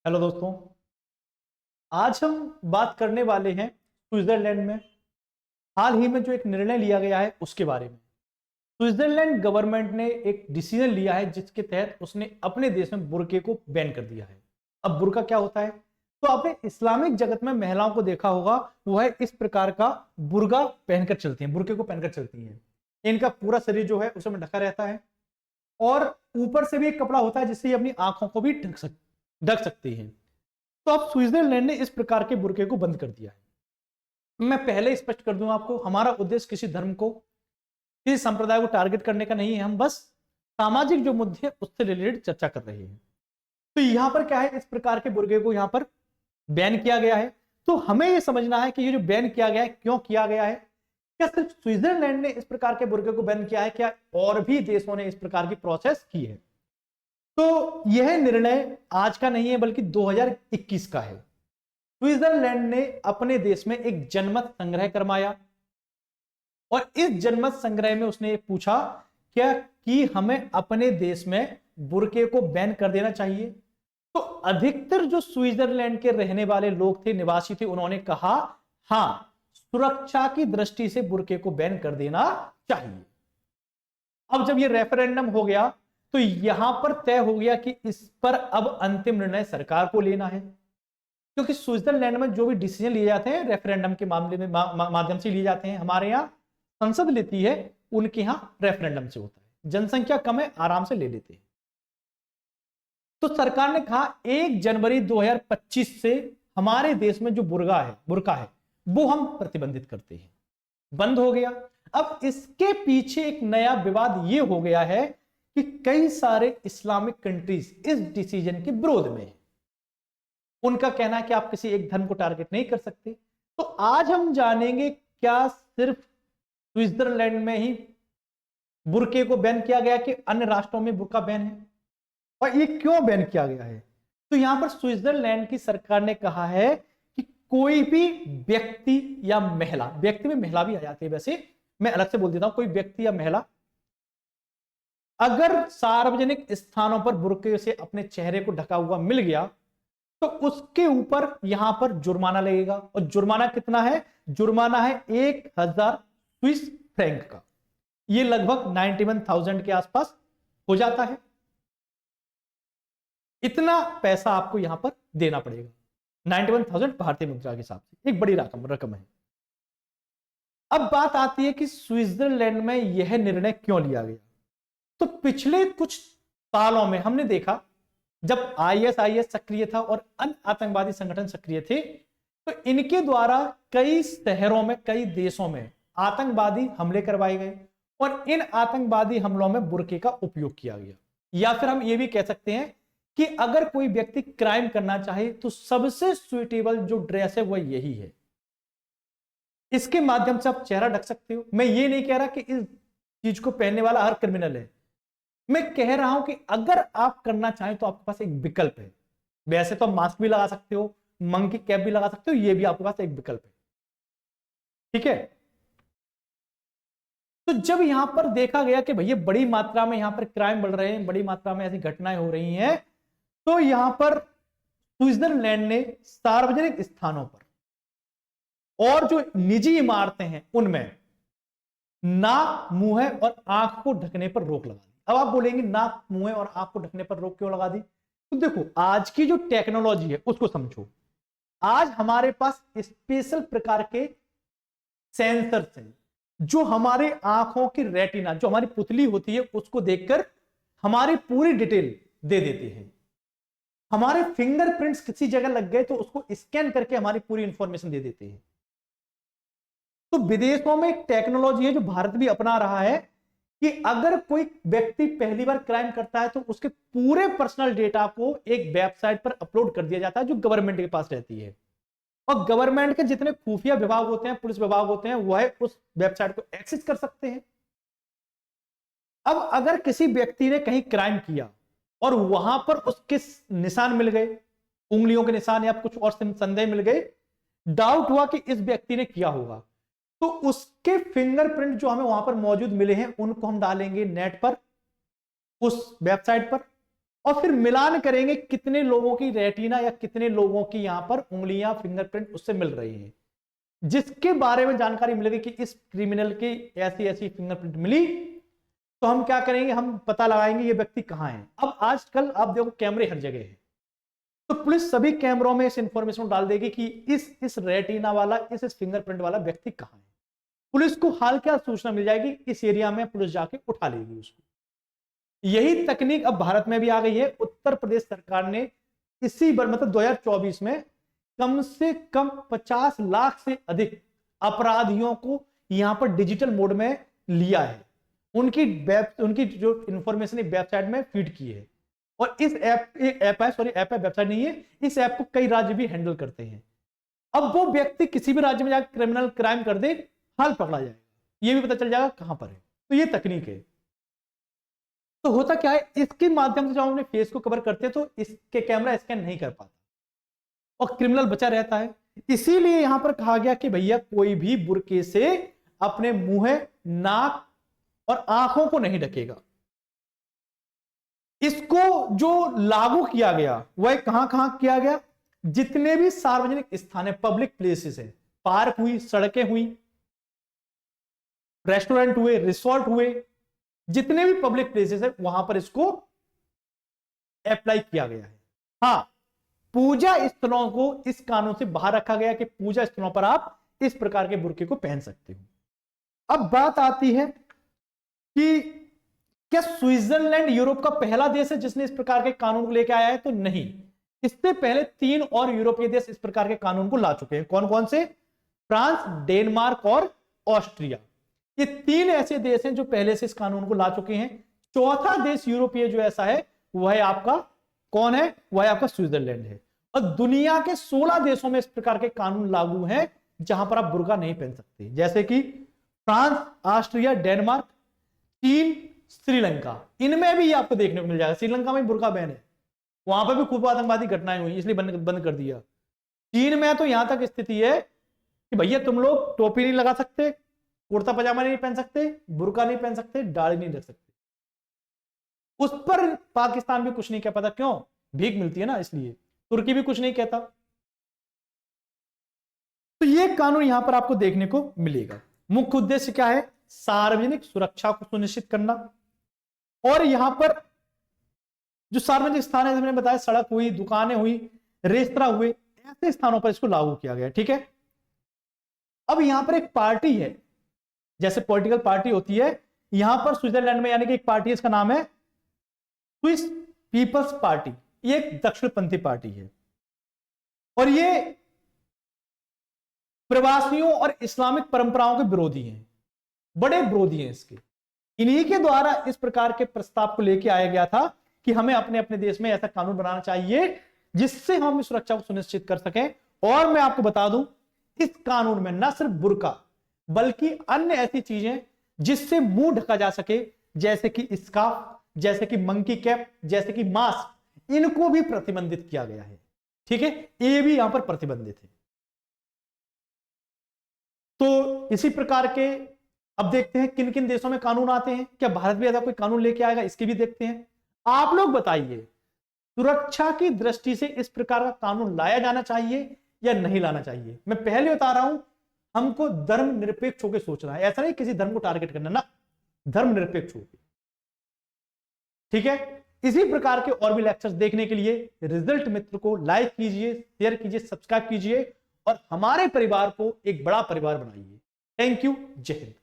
Hello दोस्तों। आज हम बात करने वाले हैं स्विट्जरलैंड में हाल ही में जो एक निर्णय लिया गया है उसके बारे में। स्विट्जरलैंड गवर्नमेंट ने एक डिसीजन लिया है जिसके तहत उसने अपने देश में बुर्के को बैन कर दिया है। अब बुर्का क्या होता है? तो आपने इस्लामिक जगत में महिलाओं को देखा होगा, वह इस प्रकार का बुर्का पहनकर चलती हैं, बुर्के को पहनकर चलती हैं। इनका पूरा शरीर जो है उसमें ढका रहता है और ऊपर से भी एक कपड़ा होता है जिससे ये अपनी आंखों को भी ढक सकती है। तो अब स्विट्जरलैंड ने इस प्रकार के बुर्के को बंद कर दिया है। मैं पहले स्पष्ट कर दूं आपको, हमारा उद्देश्य किसी धर्म को, किसी संप्रदाय को टारगेट करने का नहीं है। हम बस सामाजिक जो मुद्दे हैं उससे रिलेटेड चर्चा कर रहे हैं। तो यहां पर क्या है, इस प्रकार के बुर्के को यहां पर बैन किया गया है। तो हमें यह समझना है कि ये जो बैन किया गया है क्यों किया गया है। क्या सिर्फ स्विट्जरलैंड ने इस प्रकार के बुर्के को बैन किया है, क्या और भी देशों ने इस प्रकार की प्रोसेस की है? तो यह निर्णय आज का नहीं है बल्कि 2021 का है। स्विट्जरलैंड ने अपने देश में एक जनमत संग्रह करवाया और इस जनमत संग्रह में उसने पूछा क्या कि हमें अपने देश में बुर्के को बैन कर देना चाहिए। तो अधिकतर जो स्विट्जरलैंड के रहने वाले लोग थे, निवासी थे, उन्होंने कहा हां, सुरक्षा की दृष्टि से बुर्के को बैन कर देना चाहिए। अब जब यह रेफरेंडम हो गया तो यहां पर तय हो गया कि इस पर अब अंतिम निर्णय सरकार को लेना है, क्योंकि स्विट्जरलैंड में जो भी डिसीजन लिए जाते हैं रेफरेंडम के मामले में माध्यम से लिए जाते हैं। हमारे यहां संसद लेती है, उनके यहां रेफरेंडम से होता है। जनसंख्या कम है, आराम से ले लेते हैं। तो सरकार ने कहा 1 जनवरी 2025 से हमारे देश में जो बुर्का है वो हम प्रतिबंधित करते हैं। बंद हो गया। अब इसके पीछे एक नया विवाद यह हो गया है कि कई सारे इस्लामिक कंट्रीज इस डिसीजन के विरोध में है। उनका कहना है कि आप किसी एक धर्म को टारगेट नहीं कर सकते। तो आज हम जानेंगे क्या सिर्फ स्विट्जरलैंड में ही बुर्के को बैन किया गया कि अन्य राष्ट्रों में बुर्का बैन है और ये क्यों बैन किया गया है। तो यहां पर स्विट्जरलैंड की सरकार ने कहा है कि कोई भी व्यक्ति या महिला, व्यक्ति में महिला भी आ जाती है, वैसे मैं अलग से बोल देता हूं, कोई व्यक्ति या महिला अगर सार्वजनिक स्थानों पर बुर्के से अपने चेहरे को ढका हुआ मिल गया तो उसके ऊपर यहां पर जुर्माना लगेगा। और जुर्माना कितना है? जुर्माना है 1000 स्विस फ्रैंक का। यह लगभग 91,000 के आसपास हो जाता है। इतना पैसा आपको यहां पर देना पड़ेगा। 91,000 भारतीय मुद्रा के हिसाब से एक बड़ी रकम है। अब बात आती है कि स्विट्जरलैंड में यह निर्णय क्यों लिया गया। तो पिछले कुछ सालों में हमने देखा जब आईएसआईएस सक्रिय था और अन्य आतंकवादी संगठन सक्रिय थे, तो इनके द्वारा कई शहरों में, कई देशों में आतंकवादी हमले करवाए गए और इन आतंकवादी हमलों में बुर्के का उपयोग किया गया। या फिर हम यह भी कह सकते हैं कि अगर कोई व्यक्ति क्राइम करना चाहे तो सबसे सुइटेबल जो ड्रेस है वह यही है। इसके माध्यम से आप चेहरा ढक सकते हो। मैं ये नहीं कह रहा कि इस चीज को पहनने वाला हर क्रिमिनल है। मैं कह रहा हूं कि अगर आप करना चाहें तो आपके पास एक विकल्प है। वैसे तो मास्क भी लगा सकते हो, मंकी कैप भी लगा सकते हो, यह भी आपके पास एक विकल्प है। ठीक है। तो जब यहां पर देखा गया कि भैया बड़ी मात्रा में यहां पर क्राइम बढ़ रहे हैं, बड़ी मात्रा में ऐसी घटनाएं हो रही हैं, तो यहां पर स्विट्जरलैंड ने सार्वजनिक स्थानों पर और जो निजी इमारतें हैं उनमें नाक, मुंह और आंख को ढकने पर रोक लगा दी। अब आप बोलेंगे नाक, मुंह और आंख को ढकने पर रोक क्यों लगा दी? तो देखो, आज की जो टेक्नोलॉजी है उसको समझो। आज हमारे पास स्पेशल प्रकार के सेंसर्स हैं जो हमारे आंखों की रेटिना, जो हमारी पुतली होती है, उसको देखकर हमारी पूरी डिटेल दे देते हैं। हमारे फिंगरप्रिंट्स किसी जगह लग गए तो उसको स्कैन करके हमारी पूरी इंफॉर्मेशन दे देते हैं। तो विदेशों में एक टेक्नोलॉजी है जो भारत भी अपना रहा है कि अगर कोई व्यक्ति पहली बार क्राइम करता है तो उसके पूरे पर्सनल डेटा को एक वेबसाइट पर अपलोड कर दिया जाता है जो गवर्नमेंट के पास रहती है। और गवर्नमेंट के जितने खुफिया विभाग होते हैं, पुलिस विभाग होते हैं, वह उस वेबसाइट को एक्सेस कर सकते हैं। अब अगर किसी व्यक्ति ने कहीं क्राइम किया और वहां पर उसके निशान मिल गए, उंगलियों के निशान या कुछ और संदेह मिल गए, डाउट हुआ कि इस व्यक्ति ने किया होगा, तो उसके फिंगरप्रिंट जो हमें वहां पर मौजूद मिले हैं उनको हम डालेंगे नेट पर, उस वेबसाइट पर। और फिर मिलान करेंगे कितने लोगों की रेटिना या कितने लोगों की यहां पर उंगलियां, फिंगरप्रिंट उससे मिल रही हैं, जिसके बारे में जानकारी मिलेगी कि इस क्रिमिनल की ऐसी ऐसी फिंगरप्रिंट मिली, तो हम क्या करेंगे, हम पता लगाएंगे ये व्यक्ति कहां है। अब आजकल आप देखो कैमरे हर जगह है, तो पुलिस सभी कैमरों में इस इंफॉर्मेशन डाल देगी कि इस रेटिना वाला, इस फिंगरप्रिंट वाला व्यक्ति कहां है। पुलिस को हाल क्या सूचना मिल जाएगी, इस एरिया में पुलिस जाके उठा लेगी उसको। यही तकनीक अब भारत में भी आ गई है। उत्तर प्रदेश सरकार ने इसी बार मतलब 2024 में कम से कम 50 लाख से अधिक अपराधियों को यहां पर डिजिटल मोड में लिया है। उनकी जो इंफॉर्मेशन वेबसाइट में फीड की है। और इस ऐप है वेबसाइट नहीं है, इस ऐप को कई राज्य भी हैंडल करते हैं। अब वो व्यक्ति किसी भी राज्य में जाकर क्रिमिनल क्राइम कर दे, हाल पकड़ा जाएगा, ये भी पता चल जाएगा कहां पर है। तो ये तकनीक है। तो होता क्या है, इसके माध्यम से जब हम अपने फेस को कवर करते हैं तो इसके कैमरा स्कैन नहीं कर पाता और क्रिमिनल बचा रहता है। इसीलिए यहां पर कहा गया कि भैया कोई भी बुर्के से अपने मुंह, नाक और आंखों को नहीं ढकेगा। इसको जो लागू किया गया वह कहां कहां किया गया, जितने भी सार्वजनिक स्थान है, पब्लिक प्लेसेस है, पार्क हुई, सड़कें हुई, रेस्टोरेंट हुए, रिसोर्ट हुए, जितने भी पब्लिक प्लेसेस है वहां पर इसको अप्लाई किया गया है। हां, पूजा स्थलों को इस कानून से बाहर रखा गया कि पूजा स्थलों पर आप इस प्रकार के बुर्के को पहन सकते हो। अब बात आती है कि क्या स्विट्जरलैंड यूरोप का पहला देश है जिसने इस प्रकार के कानून को लेकर आया है, तो नहीं। इससे पहले 3 और यूरोपीय देश इस प्रकार के कानून को ला चुके हैं। कौन कौन से? फ्रांस, डेनमार्क और ऑस्ट्रिया। ये 3 ऐसे देश हैं जो पहले से इस कानून को ला चुके हैं। चौथा देश यूरोपीय जो ऐसा है वह है आपका, कौन है? वह आपका स्विट्जरलैंड है। और दुनिया के 16 देशों में इस प्रकार के कानून लागू हैं जहां पर आप बुर्का नहीं पहन सकते, जैसे कि फ्रांस, ऑस्ट्रिया, डेनमार्क, चीन, श्रीलंका। इनमें भी आपको देखने को मिल जाएगा। श्रीलंका में बुर्का बैन है, वहां पर भी खूब आतंकवादी घटनाएं हुई, इसलिए बंद कर दिया। चीन में तो यहां तक स्थिति है कि भैया तुम लोग टोपी नहीं लगा सकते, कुर्ता पजामा नहीं पहन सकते, बुर्का नहीं पहन सकते, दाढ़ी नहीं रख सकते। उस पर पाकिस्तान भी कुछ नहीं कह पाता, क्यों? भीख मिलती है ना, इसलिए। तुर्की भी कुछ नहीं कहता। तो ये कानून यहां पर आपको देखने को मिलेगा। मुख्य उद्देश्य क्या है? सार्वजनिक सुरक्षा को सुनिश्चित करना। और यहां पर जो सार्वजनिक स्थान है, मैंने बताया, सड़क हुई, दुकानें हुई, रेस्तरां हुए, ऐसे स्थानों पर इसको लागू किया गया। ठीक है। अब यहां पर एक पार्टी है, जैसे पॉलिटिकल पार्टी होती है, यहां पर स्विट्जरलैंड में यानी कि एक पार्टी है, इसका नाम है स्विस पीपल्स पार्टी। ये एक दक्षिणपंथी पार्टी है और ये प्रवासियों और इस्लामिक परंपराओं के विरोधी हैं, बड़े विरोधी हैं इसके। इन्हीं के द्वारा इस प्रकार के प्रस्ताव को लेकर आया गया था कि हमें अपने अपने देश में ऐसा कानून बनाना चाहिए जिससे हम सुरक्षा को सुनिश्चित कर सकें। और मैं आपको बता दूं, इस कानून में न सिर्फ बुर्का बल्कि अन्य ऐसी चीजें जिससे मुंह ढका जा सके, जैसे कि स्कार्फ, जैसे कि मंकी कैप, जैसे कि मास्क, इनको भी प्रतिबंधित किया गया है। ठीक है, ये भी यहां पर प्रतिबंधित है। तो इसी प्रकार के अब देखते हैं किन किन देशों में कानून आते हैं। क्या भारत भी ऐसा कोई कानून लेके आएगा, इसकी भी देखते हैं। आप लोग बताइए, सुरक्षा की दृष्टि से इस प्रकार का कानून लाया जाना चाहिए या नहीं लाना चाहिए? मैं पहले बता रहा हूं, हमको धर्मनिरपेक्ष होकर सोचना है, ऐसा नहीं किसी धर्म को टारगेट करना ना, धर्मनिरपेक्ष होकर। ठीक है। इसी प्रकार के और भी लेक्चर्स देखने के लिए रिजल्ट मित्र को लाइक कीजिए, शेयर कीजिए, सब्सक्राइब कीजिए और हमारे परिवार को एक बड़ा परिवार बनाइए। Thank you. जय हिंद।